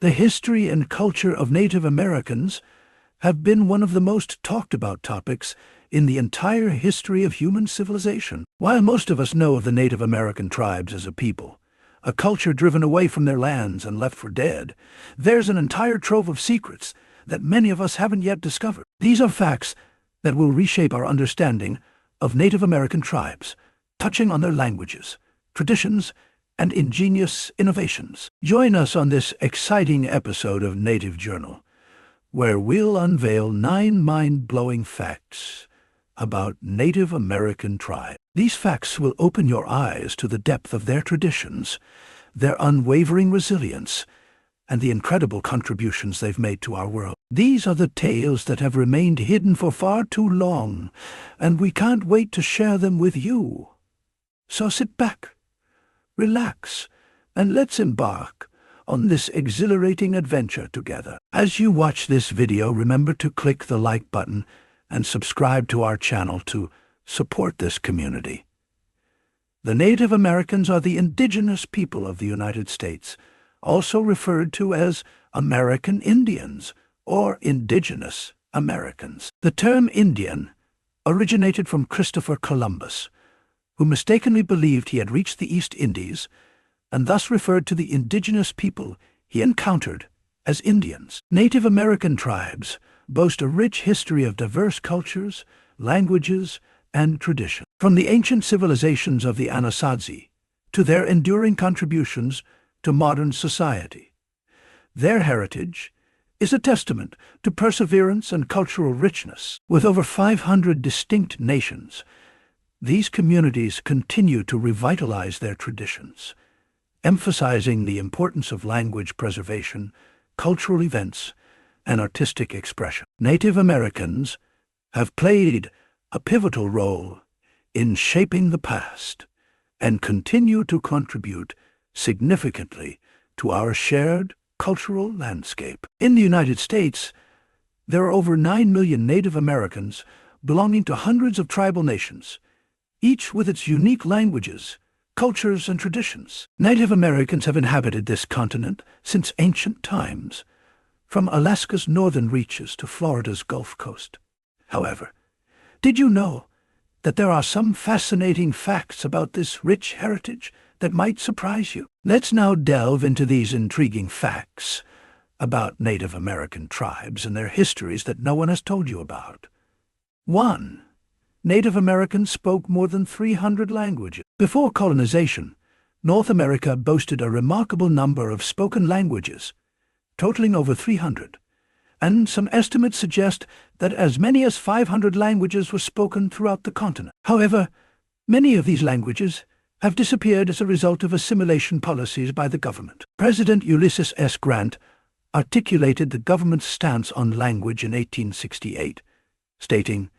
The history and culture of Native Americans have been one of the most talked about topics in the entire history of human civilization. While most of us know of the Native American tribes as a people, a culture driven away from their lands and left for dead, there's an entire trove of secrets that many of us haven't yet discovered. These are facts that will reshape our understanding of Native American tribes, touching on their languages, traditions, and ingenious innovations. Join us on this exciting episode of Native Journal, where we'll unveil 9 mind-blowing facts about Native American tribes. These facts will open your eyes to the depth of their traditions, their unwavering resilience, and the incredible contributions they've made to our world. These are the tales that have remained hidden for far too long, and we can't wait to share them with you. So sit back, relax, and let's embark on this exhilarating adventure together. As you watch this video, remember to click the like button and subscribe to our channel to support this community. The Native Americans are the indigenous people of the United States, also referred to as American Indians or Indigenous Americans. The term Indian originated from Christopher Columbus, who mistakenly believed he had reached the East Indies and thus referred to the indigenous people he encountered as Indians. Native American tribes boast a rich history of diverse cultures, languages, and traditions. From the ancient civilizations of the Anasazi to their enduring contributions to modern society, their heritage is a testament to perseverance and cultural richness. With over 500 distinct nations, these communities continue to revitalize their traditions, emphasizing the importance of language preservation, cultural events, and artistic expression. Native Americans have played a pivotal role in shaping the past and continue to contribute significantly to our shared cultural landscape. In the United States, there are over 9 million Native Americans belonging to hundreds of tribal nations, each with its unique languages, cultures, and traditions. Native Americans have inhabited this continent since ancient times, from Alaska's northern reaches to Florida's Gulf Coast. However, did you know that there are some fascinating facts about this rich heritage that might surprise you? Let's now delve into these intriguing facts about Native American tribes and their histories that no one has told you about. 1. Native Americans spoke more than 300 languages. Before colonization, North America boasted a remarkable number of spoken languages, totaling over 300, and some estimates suggest that as many as 500 languages were spoken throughout the continent. However, many of these languages have disappeared as a result of assimilation policies by the government. President Ulysses S. Grant articulated the government's stance on language in 1868, stating,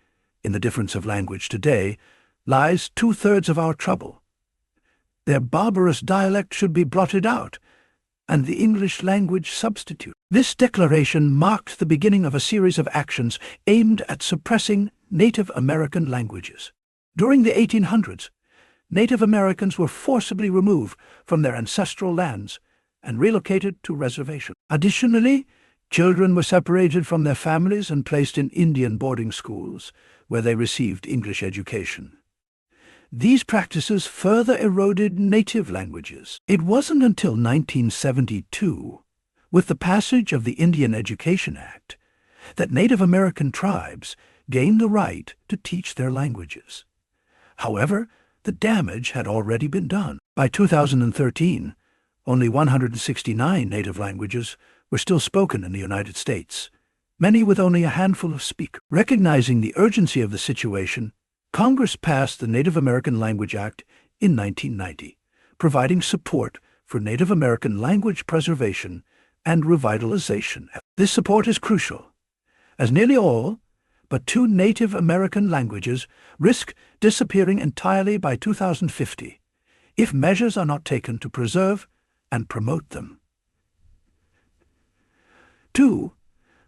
"In the difference of language today lies 2/3 of our trouble. Their barbarous dialect should be blotted out, and the English language substitute." This declaration marked the beginning of a series of actions aimed at suppressing Native American languages. During the 1800s, Native Americans were forcibly removed from their ancestral lands and relocated to reservations. Additionally, children were separated from their families and placed in Indian boarding schools, where they received English education. These practices further eroded native languages. It wasn't until 1972, with the passage of the Indian Education Act, that Native American tribes gained the right to teach their languages. However, the damage had already been done. By 2013, only 169 native languages were still spoken in the United States, many with only a handful of speakers. Recognizing the urgency of the situation, Congress passed the Native American Language Act in 1990, providing support for Native American language preservation and revitalization. This support is crucial, as nearly all but 2 Native American languages risk disappearing entirely by 2050 if measures are not taken to preserve and promote them. 2.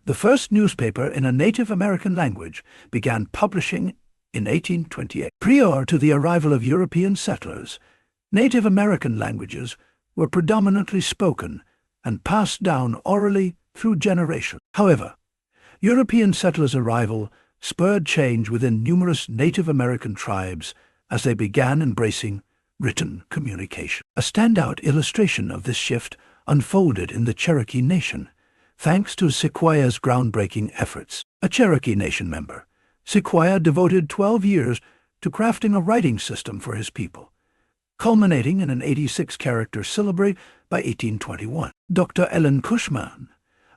The first newspaper in a Native American language began publishing in 1828. Prior to the arrival of European settlers, Native American languages were predominantly spoken and passed down orally through generations. However, European settlers' arrival spurred change within numerous Native American tribes as they began embracing written communication. A standout illustration of this shift unfolded in the Cherokee Nation, thanks to Sequoyah's groundbreaking efforts. A Cherokee Nation member, Sequoyah devoted 12 years to crafting a writing system for his people, culminating in an 86-character syllabary by 1821. Dr. Ellen Cushman,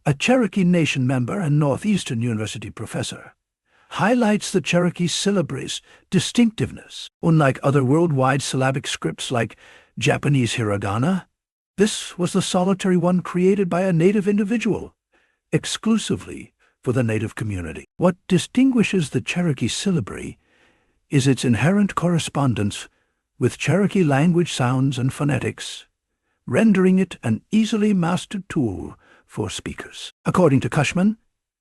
a Cherokee Nation member and Northeastern University professor, highlights the Cherokee syllabary's distinctiveness. Unlike other worldwide syllabic scripts like Japanese hiragana, this was the solitary one created by a native individual, exclusively for the native community. What distinguishes the Cherokee syllabary is its inherent correspondence with Cherokee language sounds and phonetics, rendering it an easily mastered tool for speakers. According to Cushman,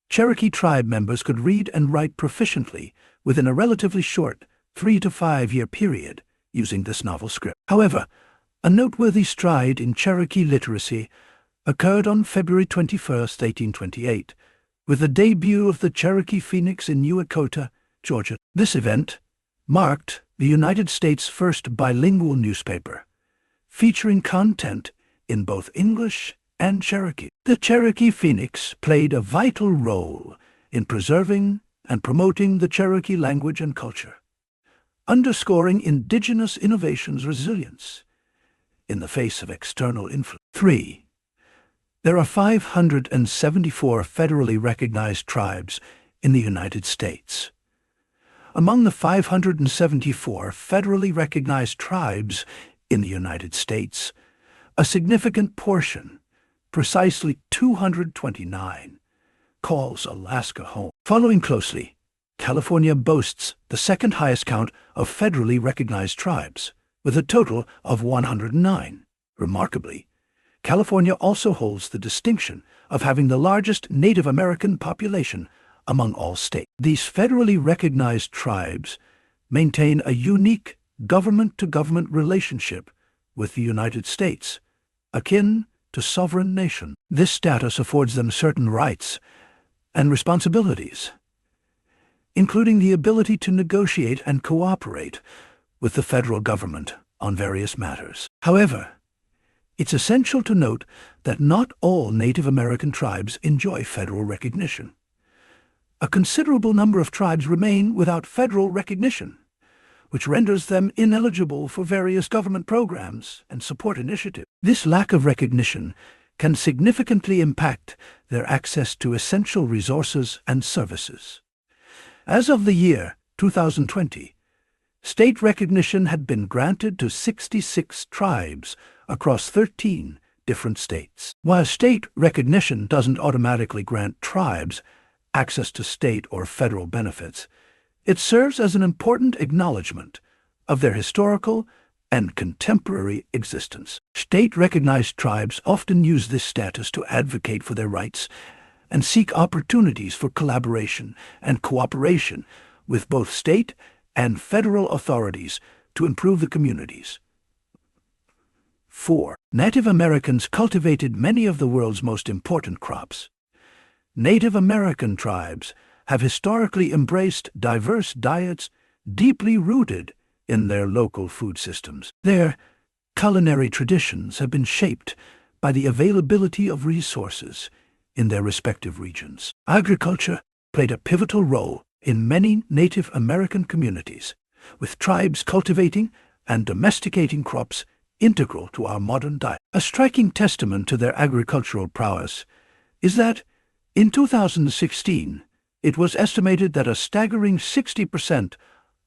Cherokee tribe members could read and write proficiently within a relatively short 3 to 5 year period using this novel script. However, a noteworthy stride in Cherokee literacy occurred on February 21, 1828, with the debut of the Cherokee Phoenix in New Echota, Georgia. This event marked the United States' first bilingual newspaper, featuring content in both English and Cherokee. The Cherokee Phoenix played a vital role in preserving and promoting the Cherokee language and culture, underscoring indigenous innovation's resilience in the face of external influence. 3. There are 574 federally recognized tribes in the United States. Among the 574 federally recognized tribes in the United States, a significant portion, precisely 229, calls Alaska home. Following closely, California boasts the second highest count of federally recognized tribes, with a total of 109. Remarkably, California also holds the distinction of having the largest Native American population among all states. These federally recognized tribes maintain a unique government-to-government relationship with the United States, akin to sovereign nation. This status affords them certain rights and responsibilities, including the ability to negotiate and cooperate with the federal government on various matters. However, it's essential to note that not all Native American tribes enjoy federal recognition. A considerable number of tribes remain without federal recognition, which renders them ineligible for various government programs and support initiatives. This lack of recognition can significantly impact their access to essential resources and services. As of the year 2020, state recognition had been granted to 66 tribes across 13 different states. While state recognition doesn't automatically grant tribes access to state or federal benefits, it serves as an important acknowledgement of their historical and contemporary existence. State-recognized tribes often use this status to advocate for their rights and seek opportunities for collaboration and cooperation with both state and federal authorities to improve the communities. 4. Native Americans cultivated many of the world's most important crops. Native American tribes have historically embraced diverse diets deeply rooted in their local food systems. Their culinary traditions have been shaped by the availability of resources in their respective regions. Agriculture played a pivotal role in many Native American communities, with tribes cultivating and domesticating crops integral to our modern diet. A striking testament to their agricultural prowess is that, in 2016, it was estimated that a staggering 60%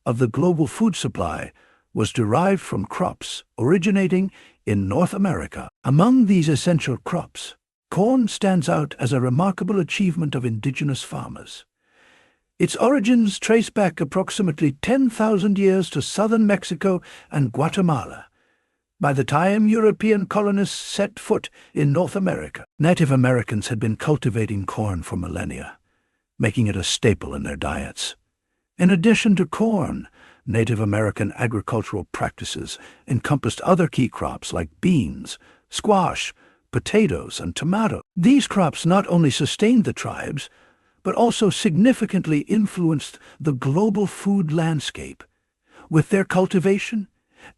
of the global food supply was derived from crops originating in North America. Among these essential crops, corn stands out as a remarkable achievement of indigenous farmers. Its origins trace back approximately 10,000 years to southern Mexico and Guatemala. By the time European colonists set foot in North America, Native Americans had been cultivating corn for millennia, making it a staple in their diets. In addition to corn, Native American agricultural practices encompassed other key crops like beans, squash, potatoes, and tomatoes. These crops not only sustained the tribes, but also significantly influenced the global food landscape with their cultivation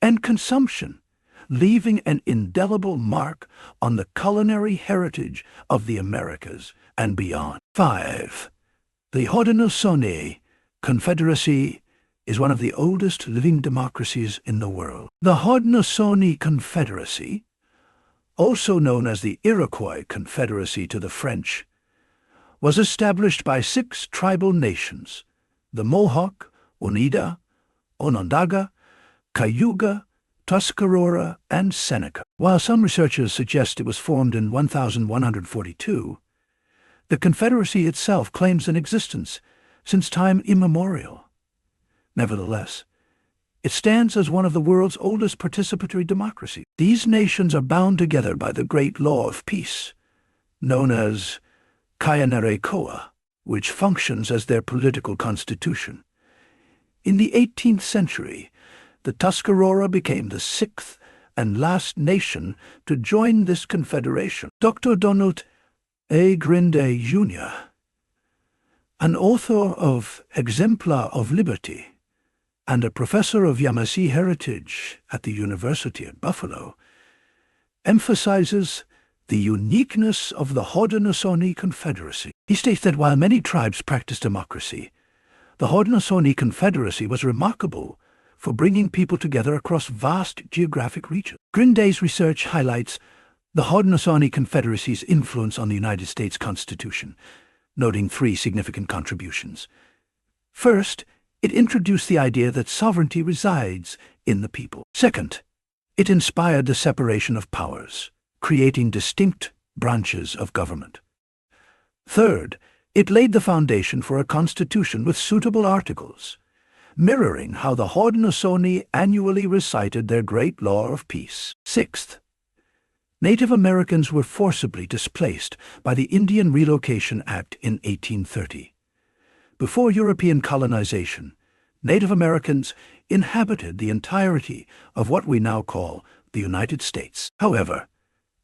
and consumption, leaving an indelible mark on the culinary heritage of the Americas and beyond. 5. The Haudenosaunee Confederacy is one of the oldest living democracies in the world. The Haudenosaunee Confederacy, also known as the Iroquois Confederacy to the French, was established by 6 tribal nations: the Mohawk, Oneida, Onondaga, Cayuga, Tuscarora, and Seneca. While some researchers suggest it was formed in 1142, the Confederacy itself claims an existence since time immemorial. Nevertheless, it stands as one of the world's oldest participatory democracies. These nations are bound together by the Great Law of Peace, known as Kayanerekoa, which functions as their political constitution. In the 18th century, the Tuscarora became the 6th and last nation to join this confederation. Dr. Donald A. Grinde, Jr., an author of Exemplar of Liberty and a professor of Yamasee heritage at the University at Buffalo, emphasizes the uniqueness of the Haudenosaunee Confederacy. He states that while many tribes practice democracy, the Haudenosaunee Confederacy was remarkable for bringing people together across vast geographic regions. Grinde's research highlights the Haudenosaunee Confederacy's influence on the United States Constitution, noting 3 significant contributions. First, it introduced the idea that sovereignty resides in the people. Second, it inspired the separation of powers, creating distinct branches of government. Third, it laid the foundation for a constitution with suitable articles, mirroring how the Haudenosaunee annually recited their Great Law of Peace. Sixth, Native Americans were forcibly displaced by the Indian Relocation Act in 1830. Before European colonization, Native Americans inhabited the entirety of what we now call the United States. However,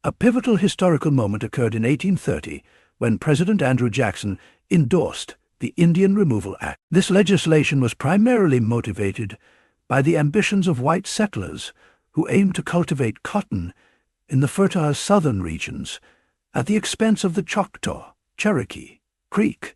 a pivotal historical moment occurred in 1830 when President Andrew Jackson endorsed the Indian Removal Act. This legislation was primarily motivated by the ambitions of white settlers who aimed to cultivate cotton in the fertile southern regions at the expense of the Choctaw, Cherokee, Creek,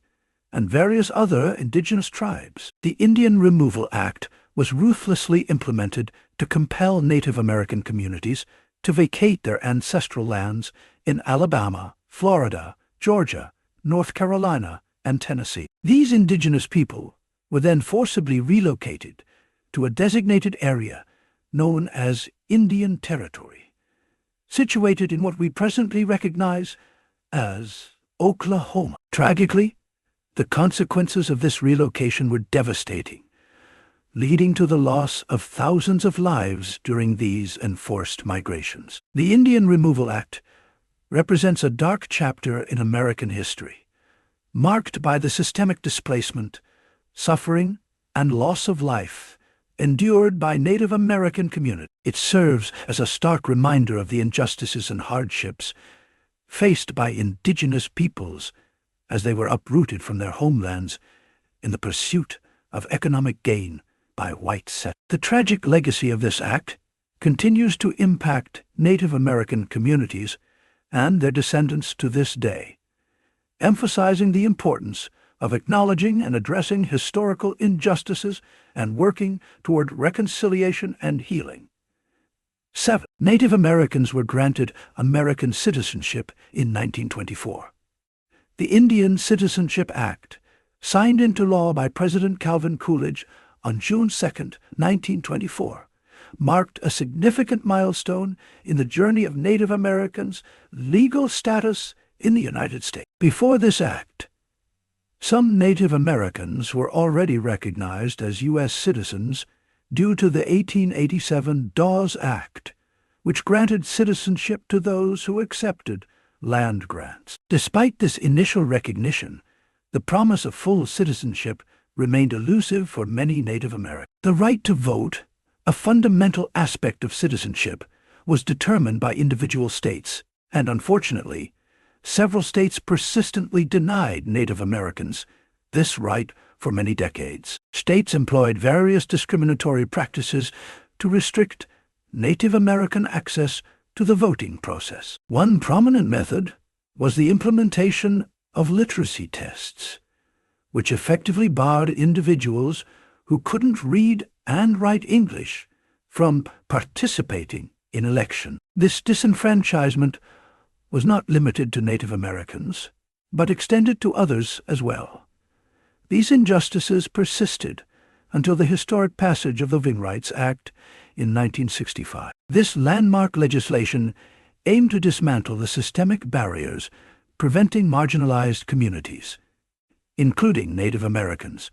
and various other indigenous tribes. The Indian Removal Act was ruthlessly implemented to compel Native American communities to vacate their ancestral lands in Alabama, Florida, Georgia, North Carolina, and Tennessee. These indigenous people were then forcibly relocated to a designated area known as Indian Territory, situated in what we presently recognize as Oklahoma. Tragically, the consequences of this relocation were devastating, leading to the loss of thousands of lives during these enforced migrations. The Indian Removal Act represents a dark chapter in American history, marked by the systemic displacement, suffering, and loss of life endured by Native American communities. It serves as a stark reminder of the injustices and hardships faced by indigenous peoples as they were uprooted from their homelands in the pursuit of economic gain by white settlers. The tragic legacy of this act continues to impact Native American communities and their descendants to this day, emphasizing the importance of acknowledging and addressing historical injustices and working toward reconciliation and healing. 7. Native Americans were granted American citizenship in 1924. The Indian Citizenship Act, signed into law by President Calvin Coolidge on June 2, 1924, marked a significant milestone in the journey of Native Americans' legal status in the United States. Before this act, some Native Americans were already recognized as U.S. citizens due to the 1887 Dawes Act, which granted citizenship to those who accepted land grants. Despite this initial recognition, the promise of full citizenship remained elusive for many Native Americans. The right to vote, a fundamental aspect of citizenship, was determined by individual states, And unfortunately, several states persistently denied Native Americans this right for many decades. States employed various discriminatory practices to restrict Native American access to the voting process. One prominent method was the implementation of literacy tests, which effectively barred individuals who couldn't read and write English from participating in election. This disenfranchisement was not limited to Native Americans, but extended to others as well. These injustices persisted until the historic passage of the Voting Rights Act in 1965. This landmark legislation aimed to dismantle the systemic barriers preventing marginalized communities, including Native Americans,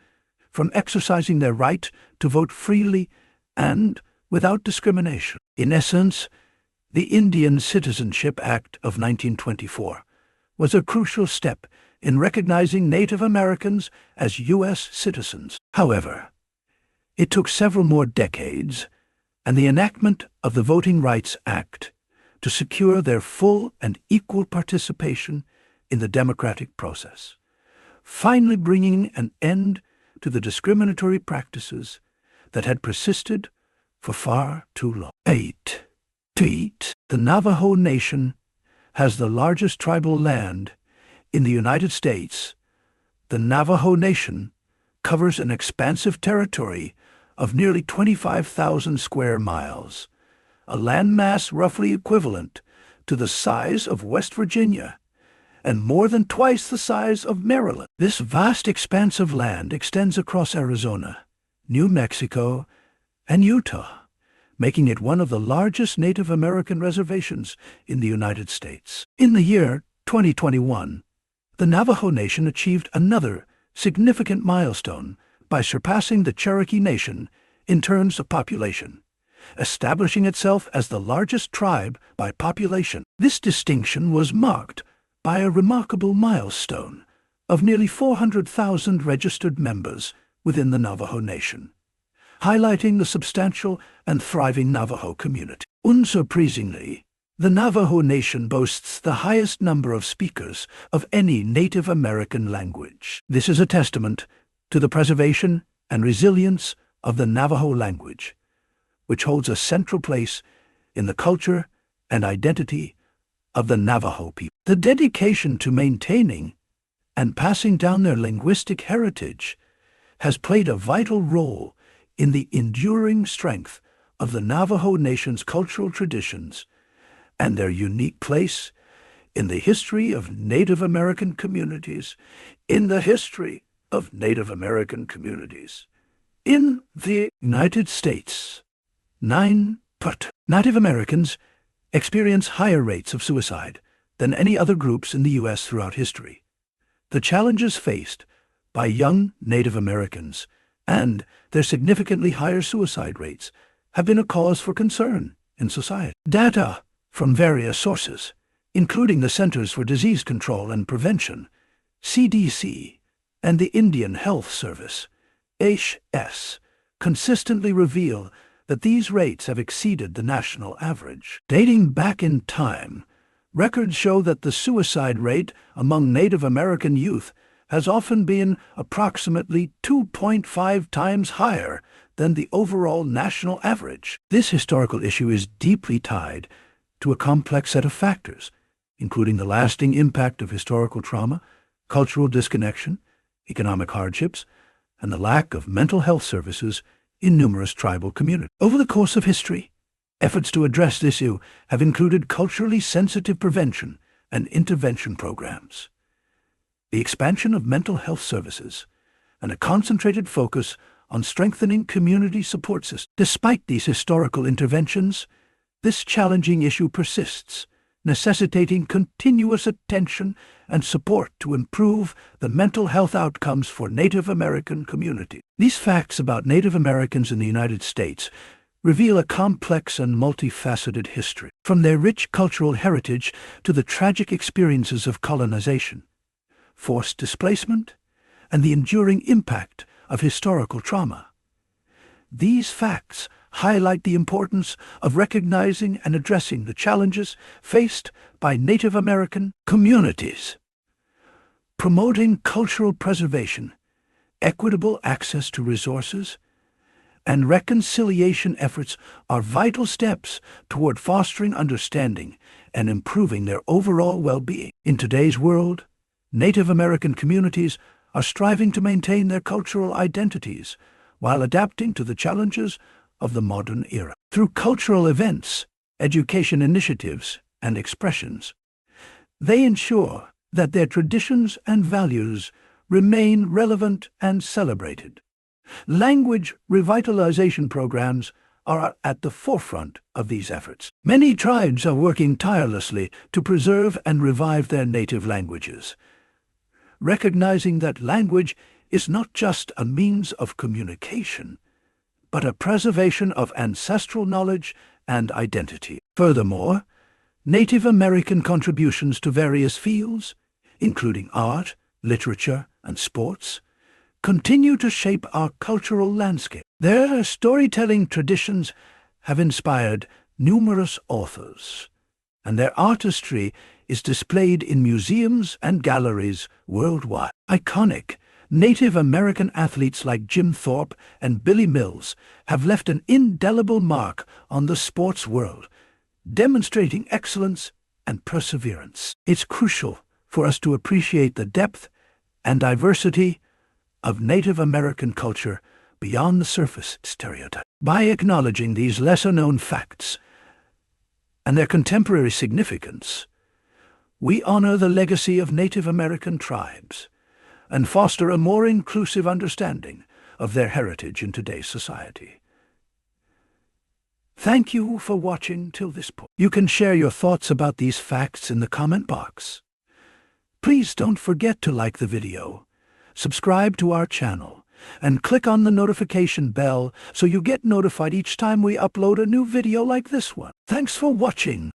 from exercising their right to vote freely and without discrimination. In essence, the Indian Citizenship Act of 1924 was a crucial step in recognizing Native Americans as U.S. citizens. However, it took several more decades and the enactment of the Voting Rights Act to secure their full and equal participation in the democratic process, finally bringing an end to the discriminatory practices that had persisted for far too long. 8. The Navajo Nation has the largest tribal land in the United States. The Navajo Nation covers an expansive territory of nearly 25,000 square miles, a landmass roughly equivalent to the size of West Virginia and more than twice the size of Maryland. This vast expanse of land extends across Arizona, New Mexico, and Utah, making it one of the largest Native American reservations in the United States. In the year 2021, the Navajo Nation achieved another significant milestone by surpassing the Cherokee Nation in terms of population, establishing itself as the largest tribe by population. This distinction was marked by a remarkable milestone of nearly 400,000 registered members within the Navajo Nation, highlighting the substantial and thriving Navajo community. Unsurprisingly, the Navajo Nation boasts the highest number of speakers of any Native American language. This is a testament to the preservation and resilience of the Navajo language, which holds a central place in the culture and identity of the Navajo people. The dedication to maintaining and passing down their linguistic heritage has played a vital role in the enduring strength of the Navajo Nation's cultural traditions and their unique place in the history of Native American communities, in the United States. 9. Native Americans experience higher rates of suicide than any other groups in the U.S. throughout history. The challenges faced by young Native Americans and their significantly higher suicide rates have been a cause for concern in society. Data from various sources, including the Centers for Disease Control and Prevention, CDC, and the Indian Health Service, HS, consistently reveal that these rates have exceeded the national average. Dating back in time, records show that the suicide rate among Native American youth has often been approximately 2.5 times higher than the overall national average. This historical issue is deeply tied to a complex set of factors, including the lasting impact of historical trauma, cultural disconnection, economic hardships, and the lack of mental health services in numerous tribal communities. Over the course of history, efforts to address this issue have included culturally sensitive prevention and intervention programs, the expansion of mental health services, and a concentrated focus on strengthening community support systems. Despite these historical interventions, this challenging issue persists, necessitating continuous attention and support to improve the mental health outcomes for Native American communities. These facts about Native Americans in the United States reveal a complex and multifaceted history, from their rich cultural heritage to the tragic experiences of colonization, forced displacement, and the enduring impact of historical trauma. These facts highlight the importance of recognizing and addressing the challenges faced by Native American communities. Promoting cultural preservation, equitable access to resources, and reconciliation efforts are vital steps toward fostering understanding and improving their overall well-being. In today's world, Native American communities are striving to maintain their cultural identities while adapting to the challenges of the modern era. Through cultural events, education initiatives, and expressions, they ensure that their traditions and values remain relevant and celebrated. Language revitalization programs are at the forefront of these efforts. Many tribes are working tirelessly to preserve and revive their native languages, recognizing that language is not just a means of communication, but a preservation of ancestral knowledge and identity. Furthermore, Native American contributions to various fields, including art, literature, and sports, continue to shape our cultural landscape. Their storytelling traditions have inspired numerous authors, and their artistry is displayed in museums and galleries worldwide. Iconic Native American athletes like Jim Thorpe and Billy Mills have left an indelible mark on the sports world, demonstrating excellence and perseverance. It's crucial for us to appreciate the depth and diversity of Native American culture beyond the surface stereotype. By acknowledging these lesser-known facts and their contemporary significance, we honor the legacy of Native American tribes and foster a more inclusive understanding of their heritage in today's society. Thank you for watching till this point. You can share your thoughts about these facts in the comment box. Please don't forget to like the video, subscribe to our channel, and click on the notification bell so you get notified each time we upload a new video like this one. Thanks for watching.